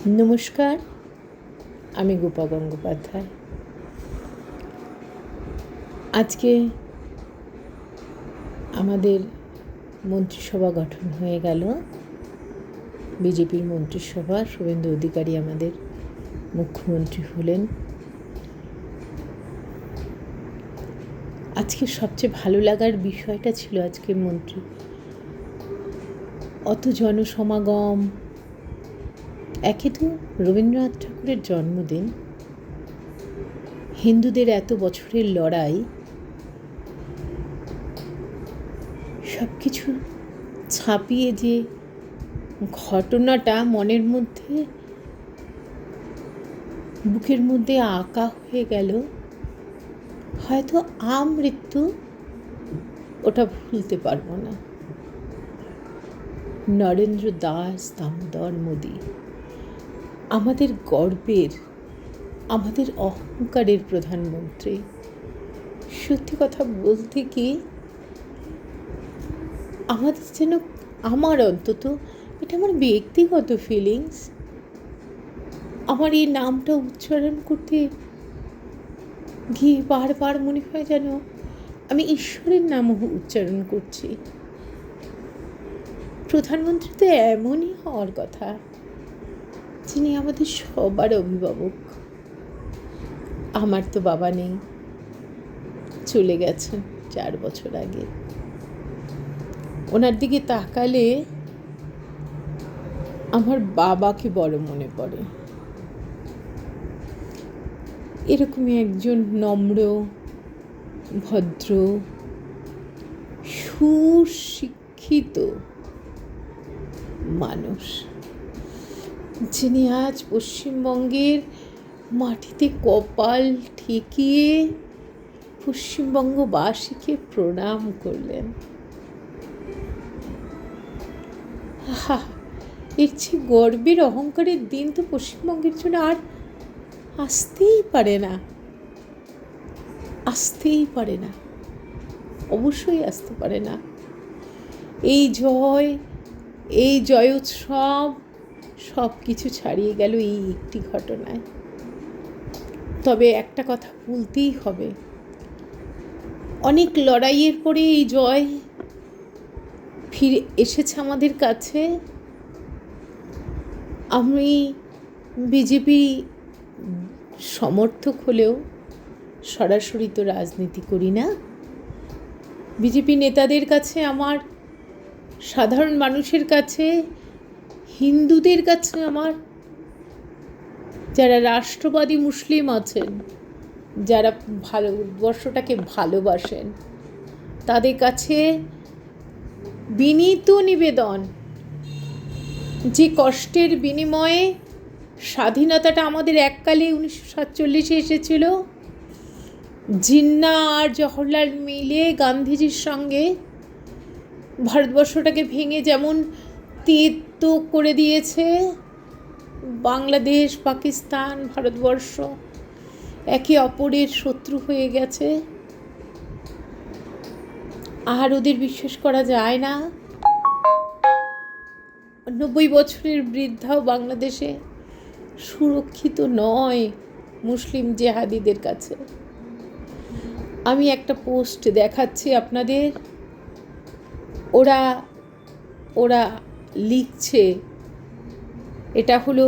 নমস্কার, আমি গোপা গঙ্গোপাধ্যায়। আজকে আমাদের মন্ত্রিসভা গঠন হয়ে গেল। বিজেপির মন্ত্রিসভা, শুভেন্দু অধিকারী আমাদের মুখ্যমন্ত্রী হলেন। আজকে সবচেয়ে ভালো লাগার বিষয়টা ছিল আজকের মন্ত্রী অত জনসমাগম। একে তো রবীন্দ্রনাথ ঠাকুরের জন্মদিন, হিন্দুদের এত বছরের লড়াই, সব কিছু ছাপিয়ে যে ঘটনাটা মনের মধ্যে, বুকের মধ্যে আঁকা হয়ে গেল, হয়তো আমৃত্যু ওটা ভুলতে পারবো না। নরেন্দ্র দাস দামোদর মোদী, আমাদের গর্বের, আমাদের অহংকারের প্রধানমন্ত্রী। সত্যি কথা বলতে কি, আমাদের যেন, আমার অন্তত, এটা আমার ব্যক্তিগত ফিলিংস, আমার এই নামটা উচ্চারণ করতে গিয়ে বারবার মনে হয় যেন আমি ঈশ্বরের নাম উচ্চারণ করছি। প্রধানমন্ত্রী তো এমনই হওয়ার কথা, যিনি আমাদের সবার অভিভাবক। আমার তো বাবা নেই, চলে গেছেন 4 বছর আগে। ওনার দিকে তাকালে আমার বাবাকে বড় মনে পড়ে। এরকমই একজন নম্র, ভদ্র, সুশিক্ষিত মানুষ, যিনি আজ পশ্চিমবঙ্গের মাটিতে কপাল ঠেকিয়ে পশ্চিমবঙ্গবাসীকে প্রণাম করলেন। এর চেয়ে গর্বের, অহংকারের দিন তো পশ্চিমবঙ্গের জন্য আর আসতেই পারে না, আসতেই পারে না, অবশ্যই আসতে পারে না। এই জয়োৎসব সব কিছু ছাড়িয়ে গেল এই একটি ঘটনায়। তবে একটা কথা বলতেই হবে, অনেক লড়াইয়ের পরে এই জয় ফিরে এসেছে আমাদের কাছে। আমি বিজেপি সমর্থক হলেও সরাসরি তো রাজনীতি করি না। বিজেপি নেতাদের কাছে, আমার সাধারণ মানুষের কাছে, হিন্দুদের কাছে, আমার যারা রাষ্ট্রবাদী মুসলিম আছেন, যারা ভারতবর্ষটাকে ভালোবাসেন, তাদের কাছে বিনীত নিবেদন, যে কষ্টের বিনিময়ে স্বাধীনতাটা আমাদের এককালে 1947 এসেছিল, জিন্না আর জওহরলাল মিলে গান্ধীজির সঙ্গে ভারতবর্ষটাকে ভেঙে যেমন তেতো করে দিয়েছে, বাংলাদেশ, পাকিস্তান, ভারতবর্ষ একে অপরের শত্রু হয়ে গেছে, আর ওদের বিশ্বাস করা যায় না। 90 বছরের বৃদ্ধাও বাংলাদেশে সুরক্ষিত নয় মুসলিম জেহাদিদের কাছে। আমি একটা পোস্ট দেখাচ্ছি আপনাদের, ওরা লিখছে, এটা হলো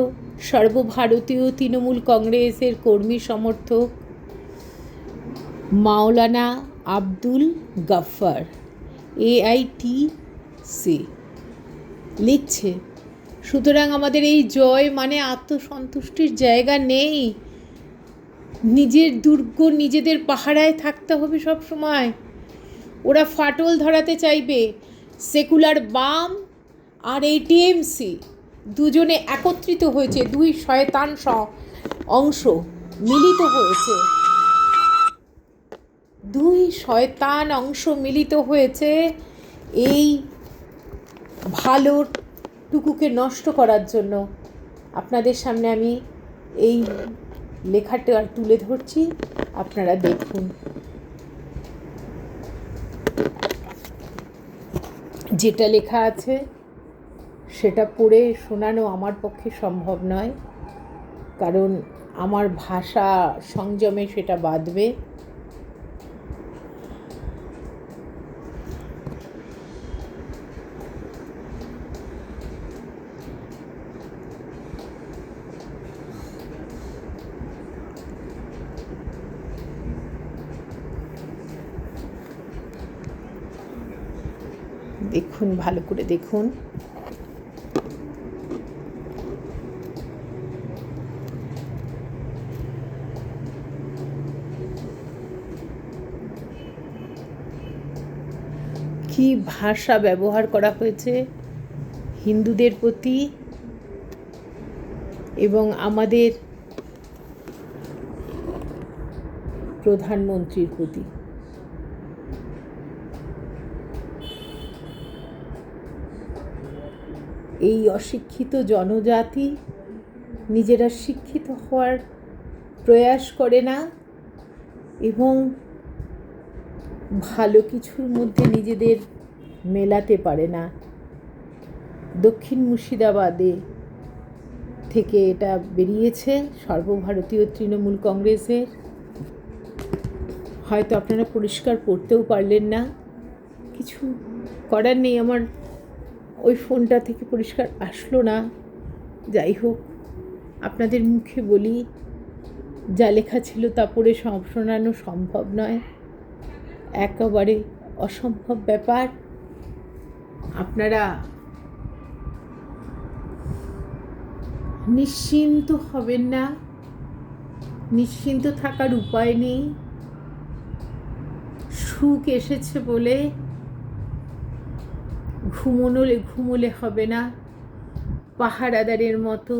সর্বভারতীয় তৃণমূল কংগ্রেসের কর্মী সমর্থক মাওলানা আব্দুল গাফফার, AITC, লিখছে, সুতরাং আমাদের এই জয় মানে আত্মসন্তুষ্টির জায়গা নেই। নিজের দুর্গ নিজেদের পাহারায় থাকতে হবে সব সময়। ওরা ফাটল ধরাতে চাইবে। সেকুলার বাম আর ATMC দুজনে একত্রিত হয়েছে, দুই শয়তান অংশ মিলিত হয়েছে, দুই শয়তান অংশ মিলিত হয়েছে এই ভালোটুকুকে নষ্ট করার জন্য। আপনাদের সামনে আমি এই লেখাটা তুলে ধরছি, আপনারা দেখুন। যেটা লেখা আছে সেটা পড়ে শোনানো আমার পক্ষে সম্ভব নয়, কারণ আমার ভাষা সংযমে সেটা বাঁধবে। দেখুন, ভালো করে দেখুন। কি ভাষা ব্যবহার করা হয়েছে হিন্দুদের প্রতি এবং আমাদের প্রধানমন্ত্রীর প্রতি। এই অশিক্ষিত জনজাতি নিজেরা শিক্ষিত হওয়ার প্রয়াস করে না এবং ভালো কিছুর মধ্যে নিজেদের মেলাতে পারে না। দক্ষিণ মুর্শিদাবাদে থেকে এটা বেরিয়েছে, সর্বভারতীয় তৃণমূল কংগ্রেসের। হয়তো আপনারা পরিষ্কার পড়তেও পারলেন না, কিছু করার নেই, আমার ওই ফোনটা থেকে পরিষ্কার আসলো না। যাই হোক, আপনাদের মুখে বলি, যা লেখা ছিল তা পড়ে সব শোনানো সম্ভব নয়, একেবারে অসম্ভব ব্যাপার। আপনারা নিশ্চিন্ত হবেন না, নিশ্চিন্ত থাকার উপায় নেই। সুখ এসেছে বলে ঘুমোলে হবে না, পাহারাদারের মতো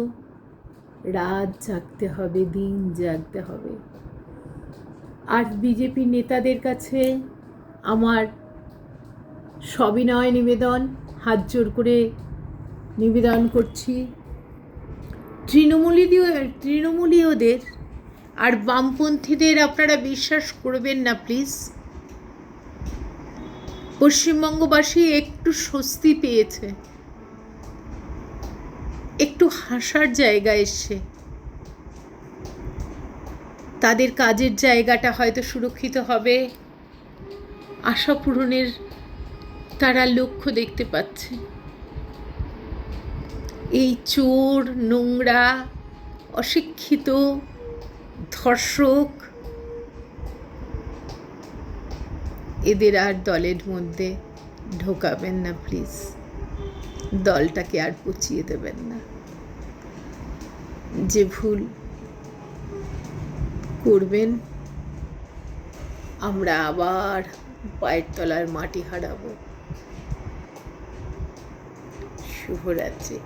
রাত জাগতে হবে, দিন জাগতে হবে। আর বিজেপি নেতাদের কাছে আমার সবিনয় নিবেদন, হাত জোর করে নিবেদন করছি, তৃণমূলীয়দের আর বামপন্থীদের আপনারা বিশ্বাস করবেন না প্লিজ। পশ্চিমবঙ্গবাসী একটু স্বস্তি পেয়েছে, একটু হাসার জায়গা এসছে, তাদের কাজের জায়গাটা হয়তো সুরক্ষিত হবে, আশা পূরণের তারা লক্ষ্য দেখতে পাচ্ছে। এই চোর, নোংরা, অশিক্ষিত, ধর্ষক এদের আর দলের মধ্যে ঢোকাবেন না প্লিজ, দলটাকে আর পচিয়ে দেবেন না। যে ভুল করবেন আমরা আবার পায়ের তলার মাটি হারাবো। শুভরাত্রি।